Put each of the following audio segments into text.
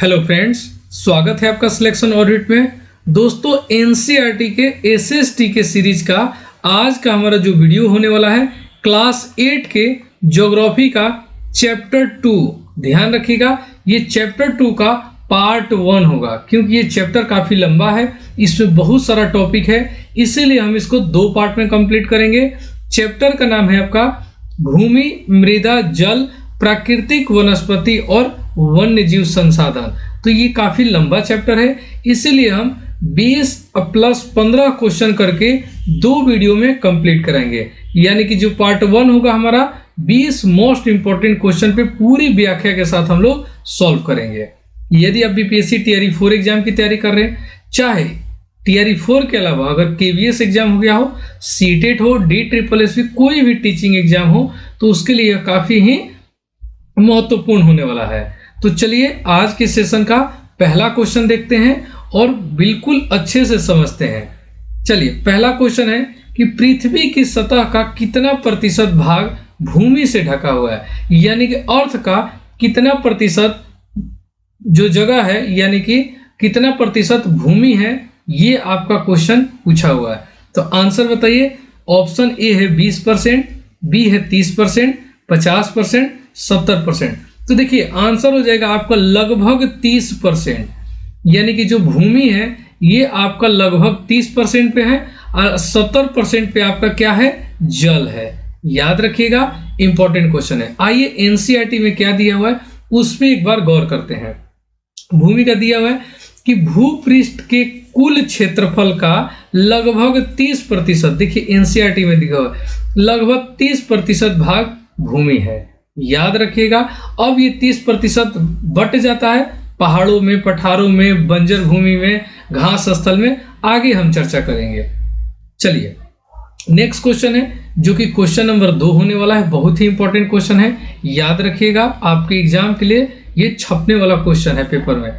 Hello friends, स्वागत है आपका सिलेक्शन ऑडिट में। दोस्तों, एनसीईआरटी के एसएसटी के सीरीज का आज का हमारा जो वीडियो होने वाला है क्लास 8 के ज्योग्राफी का चैप्टर 2। ध्यान रखिएगा, ये चैप्टर 2 का पार्ट 1 होगा क्योंकि ये चैप्टर काफ़ी लंबा है, इसमें बहुत सारा टॉपिक है, इसीलिए हम इसको 2 पार्ट में कंप्लीट करेंगे। चैप्टर का नाम है आपका भूमि, मृदा, जल, प्राकृतिक वनस्पति और वन्य जीव संसाधन। तो ये काफी लंबा चैप्टर है, इसीलिए हम 20 + 15 क्वेश्चन करके 2 वीडियो में कंप्लीट कराएंगे। यानी कि जो पार्ट 1 होगा हमारा 20 मोस्ट इंपॉर्टेंट क्वेश्चन पे पूरी व्याख्या के साथ हम लोग सॉल्व करेंगे। यदि आप बीपीएससी टीआरई 4 एग्जाम की तैयारी कर रहे हैं, चाहे टीआरई 4 के अलावा अगर केवीएस एग्जाम हो गया हो, सीटेट हो, DSSS कोई भी टीचिंग एग्जाम हो, तो उसके लिए काफी ही महत्वपूर्ण होने वाला है। तो चलिए आज के सेशन का पहला क्वेश्चन देखते हैं और बिल्कुल अच्छे से समझते हैं। चलिए, पहला क्वेश्चन है कि पृथ्वी की सतह का कितना प्रतिशत भाग भूमि से ढका हुआ है, यानी कि अर्थ का कितना प्रतिशत जो जगह है, यानी कि कितना प्रतिशत भूमि है, ये आपका क्वेश्चन पूछा हुआ है। तो आंसर बताइए। ऑप्शन ए है 20%, बी है 30%, 50%, 70%। तो देखिए आंसर हो जाएगा आपका लगभग 30%, यानी कि जो भूमि है ये आपका लगभग 30% पे है और 70% पे आपका क्या है, जल है। याद रखिएगा, इंपॉर्टेंट क्वेश्चन है। आइए एनसीईआरटी में क्या दिया हुआ है उस पर एक बार गौर करते हैं। भूमि का दिया हुआ है कि भूपृष्ठ के कुल क्षेत्रफल का लगभग 30%, देखिए एनसीईआरटी में दिया हुआ है लगभग 30% भाग भूमि है। याद रखिएगा, अब ये 30% बट जाता है पहाड़ों में, पठारों में, बंजर भूमि में, घास स्थल में, आगे हम चर्चा करेंगे। चलिए नेक्स्ट क्वेश्चन है जो कि क्वेश्चन नंबर 2 होने वाला है। बहुत ही इंपॉर्टेंट क्वेश्चन है, याद रखिएगा, आपके एग्जाम के लिए ये छपने वाला क्वेश्चन है पेपर में।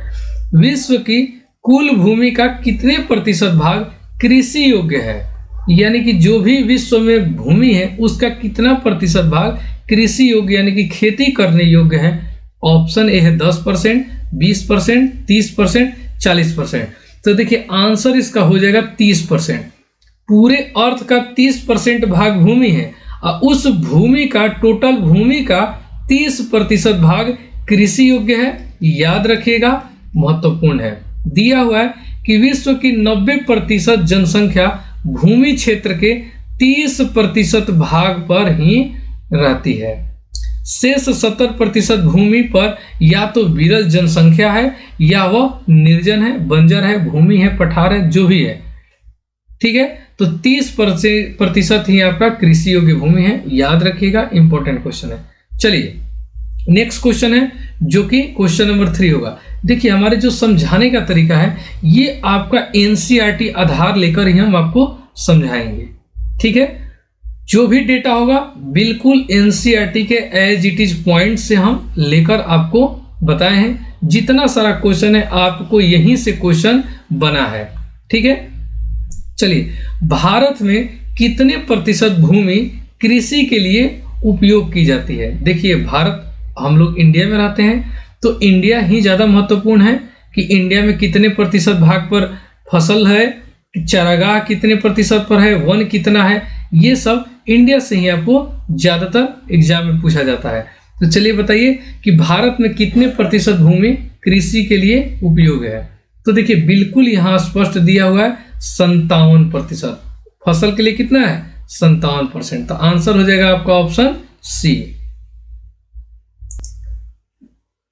विश्व की कुल भूमि का कितने प्रतिशत भाग कृषि योग्य है, यानी कि जो भी विश्व में भूमि है उसका कितना प्रतिशत भाग कृषि योग्य यानी कि खेती करने योग्य है। ऑप्शन ए है 10%, 20%, 30%, 40%। तो देखिए आंसर इसका हो जाएगा 30%। पूरे अर्थ का 30% भाग भूमि है और उस भूमि का टोटल भूमि का 30% भाग कृषि योग्य है। याद रखिएगा, महत्वपूर्ण है। दिया हुआ है कि विश्व की 90% जनसंख्या भूमि क्षेत्र के 30% भाग पर ही रहती है। शेष 70% भूमि पर या तो विरल जनसंख्या है या वह निर्जन है, बंजर है, भूमि है, पठार है, जो भी है। ठीक है, तो 30% ही आपका कृषि योग्य भूमि है। याद रखिएगा, इंपॉर्टेंट क्वेश्चन है। चलिए नेक्स्ट क्वेश्चन है जो कि क्वेश्चन नंबर 3 होगा। देखिए हमारे जो समझाने का तरीका है ये आपका एनसीईआरटी आधार लेकर ही हम आपको समझाएंगे। ठीक है, जो भी डेटा होगा बिल्कुल एनसीईआरटी के एज इट इज पॉइंट से हम लेकर आपको बताए हैं। जितना सारा क्वेश्चन है आपको यहीं से क्वेश्चन बना है। ठीक है, चलिए भारत में कितने प्रतिशत भूमि कृषि के लिए उपयोग की जाती है। देखिए भारत, हम लोग इंडिया में रहते हैं तो इंडिया ही ज्यादा महत्वपूर्ण है कि इंडिया में कितने प्रतिशत भाग पर फसल है, चारागाह कितने प्रतिशत पर है, वन कितना है, ये सब इंडिया से ही आपको ज्यादातर एग्जाम में पूछा जाता है। तो चलिए बताइए कि भारत में कितने प्रतिशत भूमि कृषि के लिए उपयोग है। तो देखिए बिल्कुल यहाँ स्पष्ट दिया हुआ है 57%। फसल के लिए कितना है, 57%। तो आंसर हो जाएगा आपका ऑप्शन सी।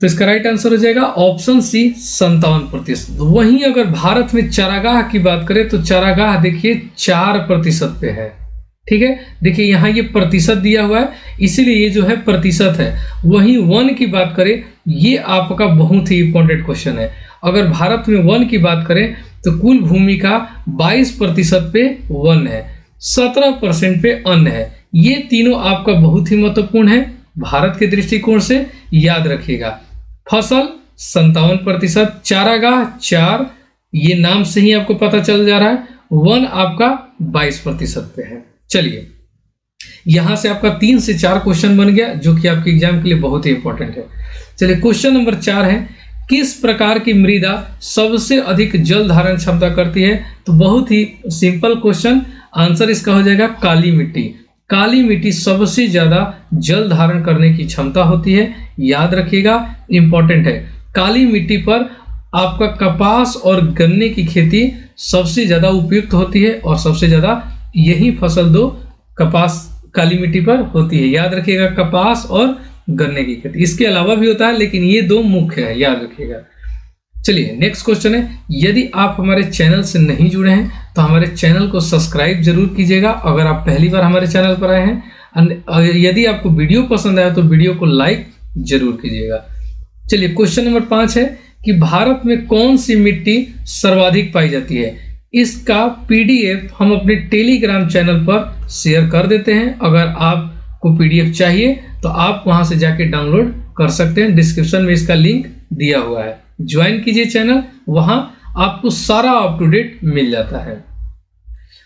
तो इसका राइट आंसर हो जाएगा ऑप्शन सी, 57%। वहीं अगर भारत में चारागाह की बात करें तो चारागाह देखिए 4% पे है। ठीक है, देखिए यहाँ ये प्रतिशत दिया हुआ है इसीलिए ये जो है प्रतिशत है। वहीं वन की बात करें, ये आपका बहुत ही इंपॉर्टेंट क्वेश्चन है। अगर भारत में वन की बात करें तो कुल भूमि का 22% पे वन है, 17% पे अन्न है। ये तीनों आपका बहुत ही महत्वपूर्ण है भारत के दृष्टिकोण से। याद रखिएगा, फसल 57%, चारागाह 4, ये नाम से ही आपको पता चल जा रहा है, वन आपका 22% पे है। चलिए यहां से आपका 3 से 4 क्वेश्चन बन गया जो कि आपके एग्जाम के लिए बहुत ही इंपॉर्टेंट है। चलिए क्वेश्चन नंबर 4 है किस प्रकार की मृदा सबसे अधिक जल धारण क्षमता करती है? तो बहुत ही सिंपल क्वेश्चन, आंसर इसका हो जाएगा काली मिट्टी। काली मिट्टी सबसे ज्यादा जल धारण करने की क्षमता होती है, याद रखिएगा, इंपॉर्टेंट है। काली मिट्टी पर आपका कपास और गन्ने की खेती सबसे ज्यादा उपयुक्त होती है और सबसे ज्यादा यही फसल दो कपास काली मिट्टी पर होती है, याद रखिएगा, कपास और गन्ने की खेती। इसके अलावा भी होता है लेकिन ये दो मुख्य है, याद रखिएगा। चलिए नेक्स्ट क्वेश्चन है, यदि आप हमारे चैनल से नहीं जुड़े हैं तो हमारे चैनल को सब्सक्राइब जरूर कीजिएगा अगर आप पहली बार हमारे चैनल पर आए हैं। यदि आपको वीडियो पसंद आया तो वीडियो को लाइक जरूर कीजिएगा। चलिए क्वेश्चन नंबर 5 है कि भारत में कौन सी मिट्टी सर्वाधिक पाई जाती है? इसका पीडीएफ हम अपने टेलीग्राम चैनल पर शेयर कर देते हैं। अगर आपको पीडीएफ चाहिए तो आप वहां से जाके डाउनलोड कर सकते हैं, डिस्क्रिप्शन में इसका लिंक दिया हुआ है। ज्वाइन कीजिए चैनल, वहां आपको सारा अप टू डेट मिल जाता है।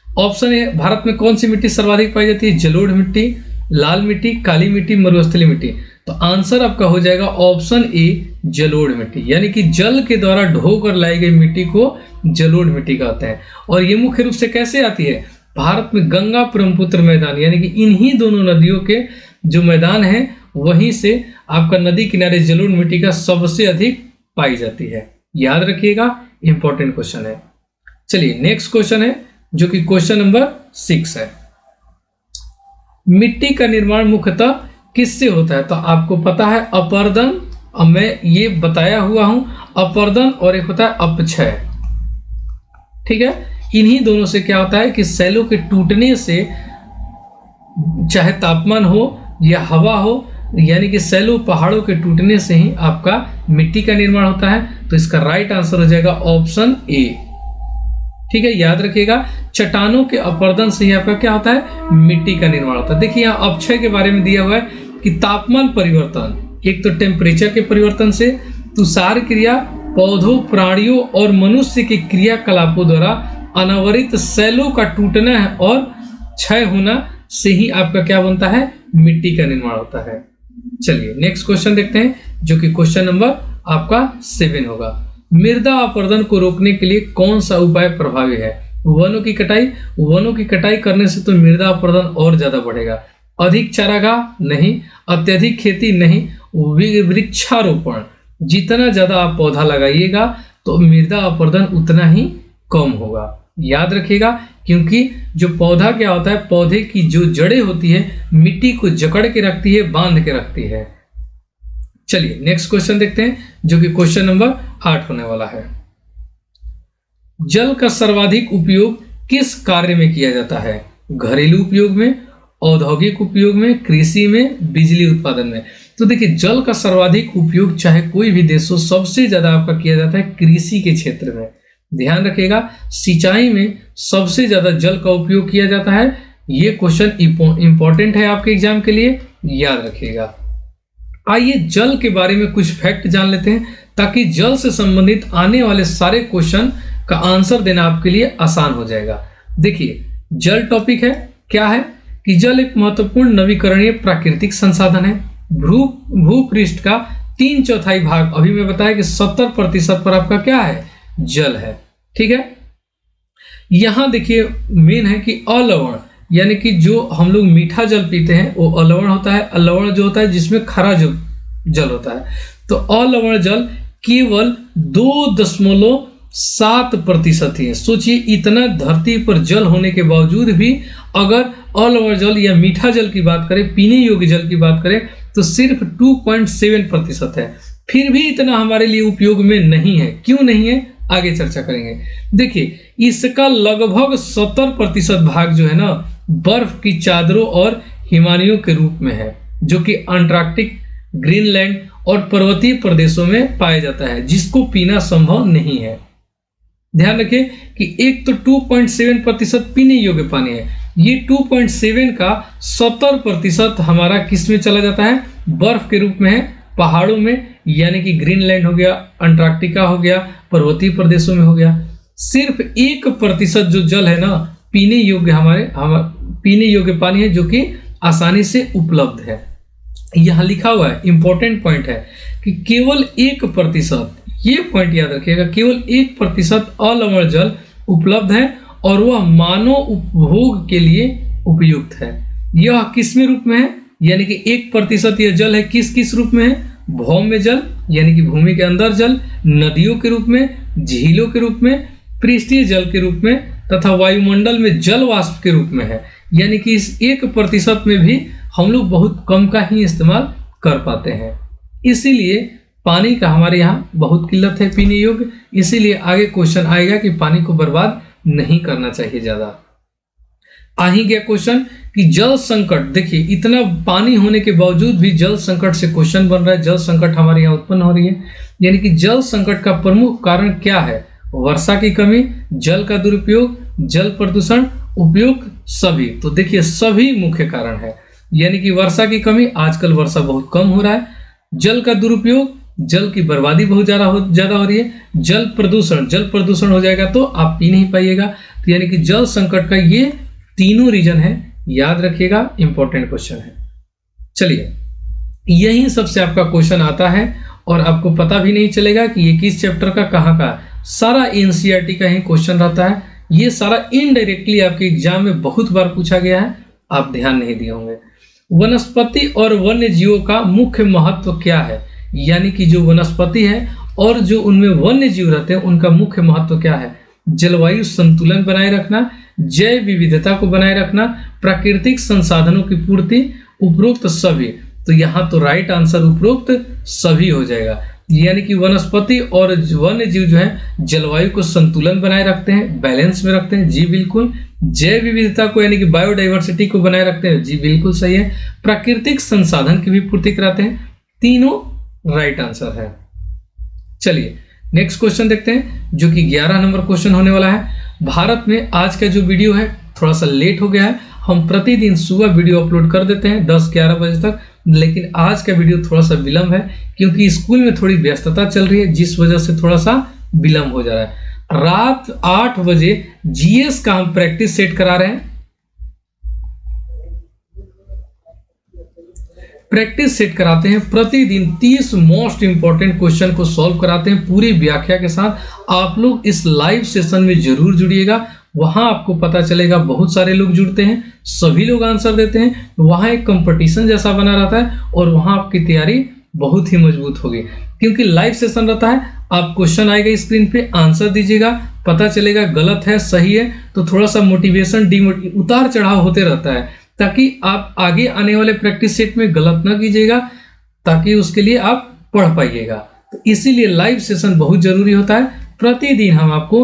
ऑप्शन ए, भारत में कौन सी मिट्टी सर्वाधिक पाई जाती है? जलोढ़ मिट्टी, लाल मिट्टी, काली मिट्टी, मरुस्थलीय मिट्टी। तो आंसर आपका हो जाएगा ऑप्शन ए, जलोढ़ मिट्टी, यानी कि जल के द्वारा ढोकर लाई गई मिट्टी को जलोढ़ मिट्टी कहते हैं। और ये मुख्य रूप से कैसे आती है? भारत में गंगा ब्रह्मपुत्र मैदान, यानी कि इन्हीं दोनों नदियों के जो मैदान है वहीं से आपका नदी किनारे जलोढ़ मिट्टी का सबसे अधिक पाई जाती है, याद रखिएगा, इंपॉर्टेंट क्वेश्चन है। चलिए नेक्स्ट क्वेश्चन है जो कि क्वेश्चन नंबर 6 है। मिट्टी का निर्माण मुख्यतः किससे होता है? तो आपको पता है अपर्दन, अब मैं ये बताया हुआ हूं, अपर्दन और एक होता है अपक्षय, ठीक है। इन्हीं दोनों से क्या होता है कि सेलों के टूटने से, चाहे तापमान हो या हवा हो, यानी कि सेलों पहाड़ों के टूटने से ही आपका मिट्टी का निर्माण होता है। तो इसका राइट आंसर हो जाएगा ऑप्शन ए, ठीक है, याद रखिएगा। चट्टानों के अपर्दन से ही आपका क्या होता है? मिट्टी का निर्माण होता है। देखिए यहाँ अपक्षय के बारे में दिया हुआ है कि तापमान परिवर्तन, एक तो टेम्परेचर के परिवर्तन से, तुषार क्रिया, पौधों, प्राणियों और मनुष्य के क्रियाकलापों द्वारा अनावरित सेलों का टूटना है और क्षय होना से ही आपका क्या बनता है? मिट्टी का निर्माण होता है। चलिए नेक्स्ट क्वेश्चन देखते हैं जो कि क्वेश्चन नंबर आपका 7 होगा। मृदा अपरदन को रोकने के लिए कौन सा उपाय प्रभावी है? वनों की कटाई, वनों की कटाई करने से तो मृदा अपरदन और ज्यादा बढ़ेगा। अधिक चारागाह नहीं, अत्यधिक खेती नहीं, वृक्षारोपण, जितना ज्यादा आप पौधा लगाइएगा तो मृदा अपरदन उतना ही कम होगा, याद रखिएगा। क्योंकि जो पौधा क्या होता है, पौधे की जो जड़ें होती है मिट्टी को जकड़ के रखती है, बांध के रखती है। चलिए नेक्स्ट क्वेश्चन देखते हैं जो कि क्वेश्चन नंबर 8 होने वाला है। जल का सर्वाधिक उपयोग किस कार्य में किया जाता है? घरेलू उपयोग में, औद्योगिक उपयोग में, कृषि में, बिजली उत्पादन में। तो देखिए जल का सर्वाधिक उपयोग चाहे कोई भी देश हो, सबसे ज्यादा आपका किया जाता है कृषि के क्षेत्र में। ध्यान रखिएगा, सिंचाई में सबसे ज्यादा जल का उपयोग किया जाता है। ये क्वेश्चन इंपॉर्टेंट है आपके एग्जाम के लिए, याद रखिएगा। आइए जल के बारे में कुछ फैक्ट जान लेते हैं ताकि जल से संबंधित आने वाले सारे क्वेश्चन का आंसर देना आपके लिए आसान हो जाएगा। देखिए जल टॉपिक है, क्या है कि जल एक महत्वपूर्ण नवीकरणीय प्राकृतिक संसाधन है। भूपृष्ठ का 3/4 भाग, अभी मैं बताया कि 70% पर आपका क्या है? जल है, ठीक है। यहां देखिए मेन है कि अलवण, यानी कि जो हम लोग मीठा जल पीते हैं वो अलवण होता है। अलवण जो होता है जिसमें खरा जल होता है। तो अलवण जल केवल 2.7% ही है। सोचिए इतना धरती पर जल होने के बावजूद भी अगर अलवण जल या मीठा जल की बात करें, पीने योग्य जल की बात करें तो सिर्फ 2.7% है। फिर भी इतना हमारे लिए उपयोग में नहीं है। क्यों नहीं है, आगे चर्चा करेंगे। देखिए इसका लगभग 70% भाग जो है ना बर्फ की चादरों और हिमालयों के रूप में है, जो कि अंटार्कटिक, ग्रीनलैंड और पर्वतीय प्रदेशों में पाया जाता है, जिसको पीना संभव नहीं है। ध्यान रखिए कि एक तो 2.7% पीने योग्य पानी है, ये 2.7 का 70% हमारा किस में चला जाता है? बर्फ के रूप में है, पहाड़ों में, यानी कि ग्रीनलैंड हो गया, अंटार्कटिका हो गया, पर्वतीय प्रदेशों में हो गया। सिर्फ 1% जो जल है ना पीने योग्य पीने योग्य पानी है, जो कि आसानी से उपलब्ध है। यहां लिखा हुआ है, इंपॉर्टेंट पॉइंट है कि केवल 1%, ये पॉइंट याद रखिएगा, केवल 1% अलवण जल उपलब्ध है और वह मानव उपभोग के लिए उपयुक्त है। यह किस में रूप में है, यानी कि 1% यह जल है किस किस रूप में है, भौम्य जल यानी कि भूमि के अंदर जल, नदियों के रूप में, झीलों के रूप में, पृष्ठीय जल के रूप में तथा वायुमंडल में जल वाष्प के रूप में है। यानी कि इस 1% में भी हम लोग बहुत कम का ही इस्तेमाल कर पाते हैं। इसीलिए पानी का हमारे यहाँ बहुत किल्लत है पीने योग्य। इसीलिए आगे क्वेश्चन आएगा कि पानी को बर्बाद नहीं करना चाहिए ज्यादा। आ ही गया क्वेश्चन कि जल संकट, देखिए इतना पानी होने के बावजूद भी जल संकट से क्वेश्चन बन रहा है। जल संकट हमारे यहाँ उत्पन्न हो रही है, यानी कि जल संकट का प्रमुख कारण क्या है? वर्षा की कमी, जल का दुरुपयोग, जल प्रदूषण, उपयोग, सभी। तो देखिए सभी मुख्य कारण है, यानी कि वर्षा की कमी, आजकल वर्षा बहुत कम हो रहा है, जल का दुरुपयोग, जल की बर्बादी बहुत ज्यादा हो रही है, जल प्रदूषण हो जाएगा तो आप पी नहीं पाइएगा। तो यानी कि जल संकट का ये तीनों रीजन है, याद रखिएगा, इंपॉर्टेंट क्वेश्चन है। चलिए यही सबसे आपका क्वेश्चन आता है और आपको पता भी नहीं चलेगा कि ये किस चैप्टर का कहाँ का, सारा एनसीईआरटी का ही क्वेश्चन रहता है। ये सारा इनडायरेक्टली आपके एग्जाम में बहुत बार पूछा गया है, आप ध्यान नहीं दिए होंगे। वनस्पति और वन्य जीवों का मुख्य महत्व क्या है? यानी कि जो वनस्पति है और जो उनमें वन्य जीव रहते हैं उनका मुख्य महत्व क्या है? जलवायु संतुलन बनाए रखना, जैव विविधता को बनाए रखना, प्राकृतिक संसाधनों की पूर्ति, उपरोक्त सभी। तो यहाँ तो राइट आंसर उपरोक्त सभी हो जाएगा। यानी कि वनस्पति और वन्य जीव जो है जलवायु को संतुलन बनाए रखते हैं, बैलेंस में रखते हैं, जी बिल्कुल। जैव विविधता को यानी कि बायोडाइवर्सिटी को बनाए रखते हैं, जी बिल्कुल सही है। प्राकृतिक संसाधन की भी पूर्ति कराते हैं, तीनों राइट आंसर है। चलिए नेक्स्ट क्वेश्चन देखते हैं जो कि 11 नंबर क्वेश्चन होने वाला है। भारत में आज का जो वीडियो है थोड़ा सा लेट हो गया है, हम प्रतिदिन सुबह वीडियो अपलोड कर देते हैं 10-11 बजे तक, लेकिन आज का वीडियो थोड़ा सा विलंब है क्योंकि स्कूल में थोड़ी व्यस्तता चल रही है, जिस वजह से थोड़ा सा विलंब हो जा रहा है। रात 8 बजे जीएस का हम प्रैक्टिस सेट करा रहे हैं, प्रैक्टिस सेट कराते हैं प्रतिदिन 30 मोस्ट इंपॉर्टेंट क्वेश्चन को सॉल्व कराते हैं पूरी व्याख्या के साथ। आप लोग इस लाइव सेशन में जरूर जुड़िएगा, वहां आपको पता चलेगा बहुत सारे लोग जुड़ते हैं, सभी लोग आंसर देते हैं, वहां एक कंपटीशन जैसा बना रहता है और वहां आपकी तैयारी बहुत ही मजबूत होगी क्योंकि लाइव सेशन रहता है। आप क्वेश्चन आएगा स्क्रीन पे, आंसर दीजिएगा, पता चलेगा गलत है सही है, तो थोड़ा सा मोटिवेशन उतार चढ़ाव होते रहता है ताकि आप आगे आने वाले प्रैक्टिस सेट में गलत ना कीजिएगा, ताकि उसके लिए आप पढ़ पाइएगा। तो इसीलिए लाइव सेशन बहुत जरूरी होता है। प्रतिदिन हम आपको,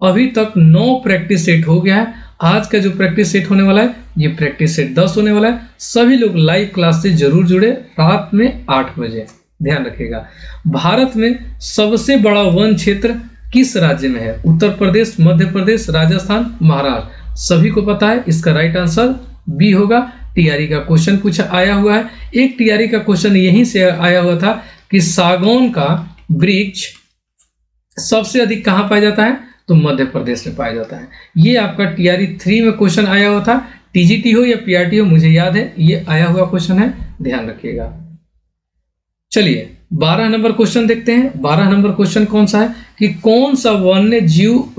अभी तक 9 प्रैक्टिस सेट हो गया है, आज का जो प्रैक्टिस सेट होने वाला है ये प्रैक्टिस सेट 10 होने वाला है। सभी लोग लाइव क्लास से जरूर जुड़े रात में 8 बजे, ध्यान रखिएगा। भारत में सबसे बड़ा वन क्षेत्र किस राज्य में है? उत्तर प्रदेश, मध्य प्रदेश, राजस्थान, महाराष्ट्र। सभी को पता है, इसका राइट आंसर बी होगा। टीआरई का क्वेश्चन पूछा आया हुआ है, एक टीआरई का क्वेश्चन यहीं से आया हुआ था कि सागौन का वृक्ष सबसे अधिक कहां पाया जाता है? तो मध्य प्रदेश में पाया जाता है। ये आपका टीआरई 3 में क्वेश्चन आया हुआ था, टीजीटी हो या पीआरटी हो मुझे याद है, ये आया हुआ क्वेश्चन है, ध्यान रखिएगा। चलिए 12 नंबर क्वेश्चन देखते हैं। 12 नंबर क्वेश्चन कौन सा है कि कौन सा वन्य जीव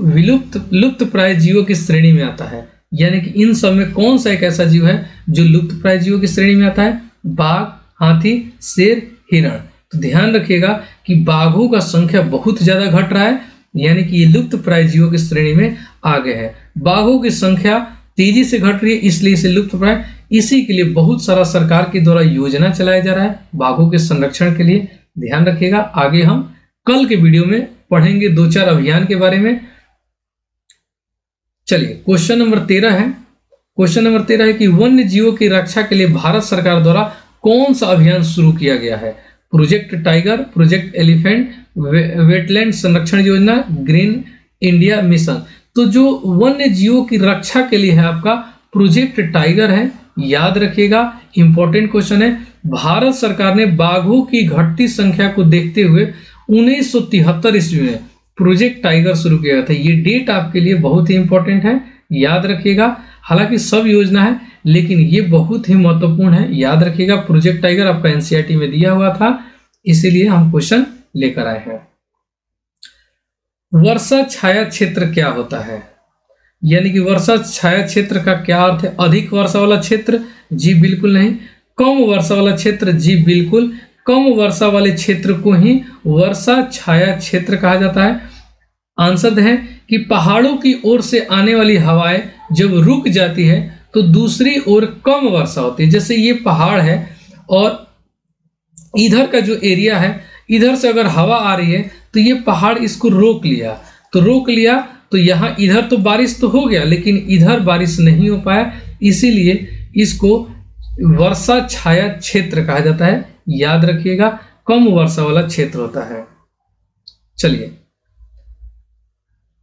लुप्त प्राय जीवों की श्रेणी में आता है? यानी कि इन सब में कौन सा एक ऐसा जीव है जो लुप्त प्राय जीवों की श्रेणी में आता है? बाघ, हाथी, शेर, हिरण। तो ध्यान रखिएगा कि बाघों का संख्या बहुत ज्यादा घट रहा है, यानी कि ये लुप्त प्राय जीवों की श्रेणी में आ गए हैं। बाघों की संख्या तेजी से घट रही है, इसलिए इसे लुप्त प्राय। इसी के लिए बहुत सारा सरकार के द्वारा योजना चलाया जा रहा है बाघों के संरक्षण के लिए, ध्यान रखिएगा। आगे हम कल के वीडियो में पढ़ेंगे 2-4 अभियान के बारे में। चलिए क्वेश्चन नंबर 13 है। क्वेश्चन नंबर 13 है कि वन्य जीवों की रक्षा के लिए भारत सरकार द्वारा कौन सा अभियान शुरू किया गया है? Project tiger, project elephant, wetland संरक्षण योजना, ग्रीन इंडिया मिशन। तो जो वन्य जीवों की रक्षा के लिए है आपका प्रोजेक्ट टाइगर है, याद रखिएगा, इंपॉर्टेंट क्वेश्चन है। भारत सरकार ने बाघों की घटती संख्या को देखते हुए 1973 ईस्वी में प्रोजेक्ट टाइगर शुरू किया था। ये डेट आपके लिए बहुत ही इंपॉर्टेंट है, याद रखिएगा। हालांकि सब योजना है लेकिन ये बहुत ही महत्वपूर्ण है, याद रखिएगा। प्रोजेक्ट टाइगर आपका एनसीईआरटी में दिया हुआ था, इसीलिए हम क्वेश्चन लेकर आए हैं। वर्षा छाया क्षेत्र क्या होता है? यानी कि वर्षा छाया क्षेत्र का क्या अर्थ है? अधिक वर्षा वाला क्षेत्र? जी बिल्कुल नहीं। कम वर्षा वाला क्षेत्र? जी बिल्कुल। कम वर्षा वाले क्षेत्र को ही वर्षा छाया क्षेत्र कहा जाता है। आंसर है कि पहाड़ों की ओर से आने वाली हवाएं जब रुक जाती है तो दूसरी ओर कम वर्षा होती है। जैसे ये पहाड़ है और इधर का जो एरिया है, इधर से अगर हवा आ रही है तो ये पहाड़ इसको रोक लिया तो यहाँ इधर तो बारिश तो हो गया, लेकिन इधर बारिश नहीं हो पाया, इसीलिए इसको वर्षा छाया क्षेत्र कहा जाता है। याद रखिएगा, कम वर्षा वाला क्षेत्र होता है। चलिए,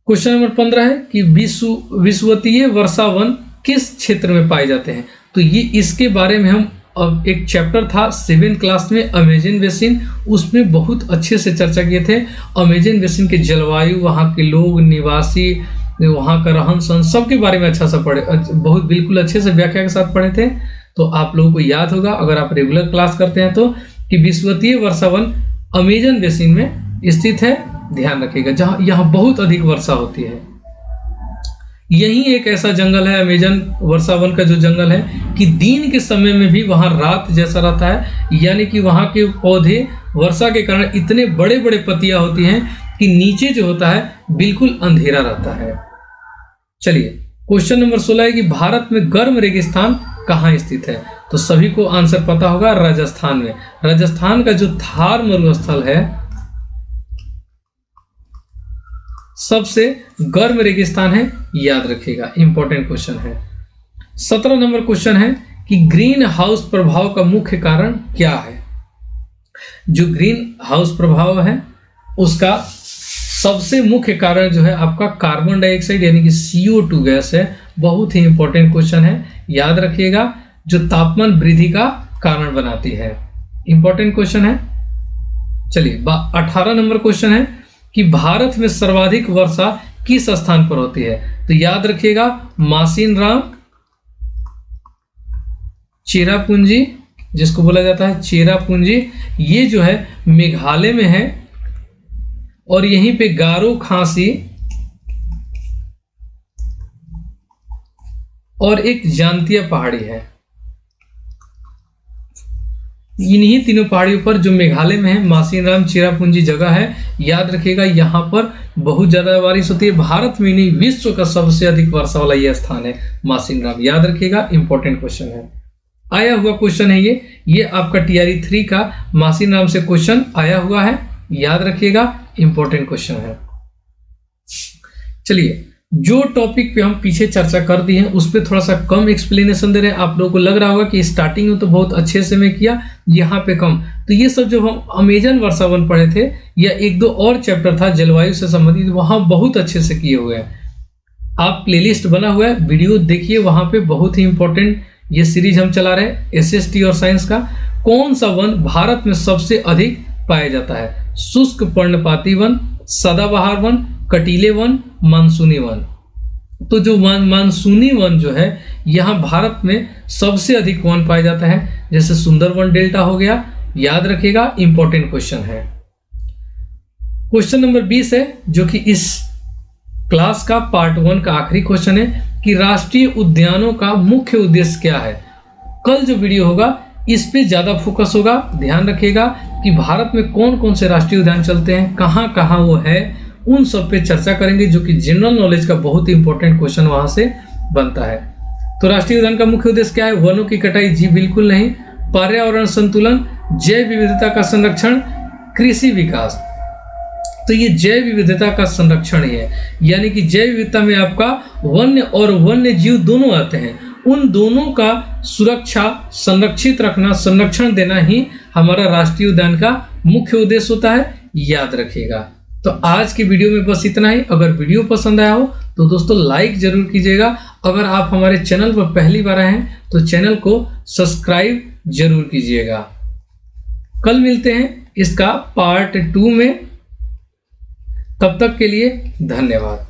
क्वेश्चन नंबर 15 है कि विषुवतीय वर्षा वन किस क्षेत्र में पाए जाते हैं? तो ये इसके बारे में हम अब एक चैप्टर था 7th क्लास में, अमेजन बेसिन, उसमें बहुत अच्छे से चर्चा किए थे। अमेजन बेसिन के जलवायु, वहाँ के लोग, निवासी, वहाँ का रहन सहन, सबके बारे में अच्छा सा पढ़े, बहुत बिल्कुल अच्छे से व्याख्या के साथ पढ़े थे। तो आप लोगों को याद होगा अगर आप रेगुलर क्लास करते हैं तो, कि विषुवतीय वर्षा वन अमेजन बेसिन में स्थित है। ध्यान रखिएगा, जहाँ यहाँ बहुत अधिक वर्षा होती है। यही एक ऐसा जंगल है, अमेजन वर्षा वन का जो जंगल है, कि दिन के समय में भी वहाँ रात जैसा रहता है। यानी कि वहाँ के पौधे वर्षा के कारण इतने बड़े बड़े पत्तियां होती हैं कि नीचे जो होता है बिल्कुल अंधेरा रहता है। चलिए, क्वेश्चन नंबर 16 है कि भारत में गर्म रेगिस्तान कहाँ स्थित है? तो सभी को आंसर पता होगा, राजस्थान में। राजस्थान का जो थार मरुस्थल है सबसे गर्म रेगिस्तान है, याद रखिएगा, इंपॉर्टेंट क्वेश्चन है। 17 नंबर क्वेश्चन है कि ग्रीन हाउस प्रभाव का मुख्य कारण क्या है? जो ग्रीन हाउस प्रभाव है उसका सबसे मुख्य कारण जो है आपका कार्बन डाइऑक्साइड यानी कि CO2 गैस है। बहुत ही इंपॉर्टेंट क्वेश्चन है, याद रखिएगा, जो तापमान वृद्धि का कारण बनाती है। इंपॉर्टेंट क्वेश्चन है। चलिए, 18 नंबर क्वेश्चन है कि भारत में सर्वाधिक वर्षा किस स्थान पर होती है? तो याद रखिएगा, मासिनराम चेरापूंजी, जिसको बोला जाता है चेरापूंजी, ये जो है मेघालय में है। और यहीं पे गारो खासी और एक जानतिया पहाड़ी है। इन्हीं तीनों पहाड़ियों पर जो मेघालय में है, मासिनराम चेरापूंजी जगह है। याद रखिएगा, यहाँ पर बहुत ज्यादा बारिश होती है। भारत में नहीं, विश्व का सबसे अधिक वर्षा वाला यह स्थान है मासिनराम। याद रखिएगा, इंपॉर्टेंट क्वेश्चन है, आया हुआ क्वेश्चन है ये आपका TRE 3 का मासिनराम से क्वेश्चन आया हुआ है। याद रखिएगा, इंपॉर्टेंट क्वेश्चन है। चलिए, जो टॉपिक पे हम पीछे चर्चा कर दी है उस पर थोड़ा सा कम एक्सप्लेनेशन दे रहे हैं। आप लोगों को लग रहा होगा कि स्टार्टिंग में तो बहुत अच्छे से मैं किया, यहाँ पे कम। तो ये सब जो हम अमेजन वर्षा वन पढ़े थे, या एक दो और चैप्टर था जलवायु से संबंधित, वहाँ बहुत अच्छे से किए हुए हैं। आप प्लेलिस्ट बना हुआ है, वीडियो देखिए, वहाँ पे बहुत ही इंपॉर्टेंट ये सीरीज हम चला रहे हैं SST और साइंस का। कौन सा वन भारत में सबसे अधिक पाया जाता है? शुष्क पर्णपाती वन, सदाबहार वन, कटीले वन, मानसूनी वन। तो जो मानसूनी वन जो है, यहाँ भारत में सबसे अधिक वन पाया जाता है। जैसे सुंदरवन डेल्टा हो गया, याद रखिएगा, इंपॉर्टेंट क्वेश्चन है। क्वेश्चन नंबर 20 है, जो कि इस क्लास का पार्ट 1 का आखिरी क्वेश्चन है, कि राष्ट्रीय उद्यानों का मुख्य उद्देश्य क्या है? कल जो वीडियो होगा इस पे ज्यादा फोकस होगा। ध्यान रखिएगा कि भारत में कौन कौन से राष्ट्रीय उद्यान चलते हैं, कहाँ कहाँ वो है, उन सब पे चर्चा करेंगे, जो कि जनरल नॉलेज का बहुत ही इंपॉर्टेंट क्वेश्चन वहां से बनता है। तो राष्ट्रीय उद्यान का मुख्य उद्देश्य क्या है? वनों की कटाई? जी बिल्कुल नहीं। पर्यावरण संतुलन, जैव विविधता का संरक्षण, कृषि विकास। तो ये जैव विविधता का संरक्षण ही है, यानी कि जैव विविधता में आपका वन्य और वन्य जीव दोनों आते हैं। उन दोनों का सुरक्षा, संरक्षित रखना, संरक्षण देना ही हमारा राष्ट्रीय उद्यान का मुख्य उद्देश्य होता है। याद रखिएगा। तो आज की वीडियो में बस इतना ही। अगर वीडियो पसंद आया हो तो दोस्तों लाइक जरूर कीजिएगा। अगर आप हमारे चैनल पर पहली बार आए हैं तो चैनल को सब्सक्राइब जरूर कीजिएगा। कल मिलते हैं इसका पार्ट 2 में। तब तक के लिए धन्यवाद।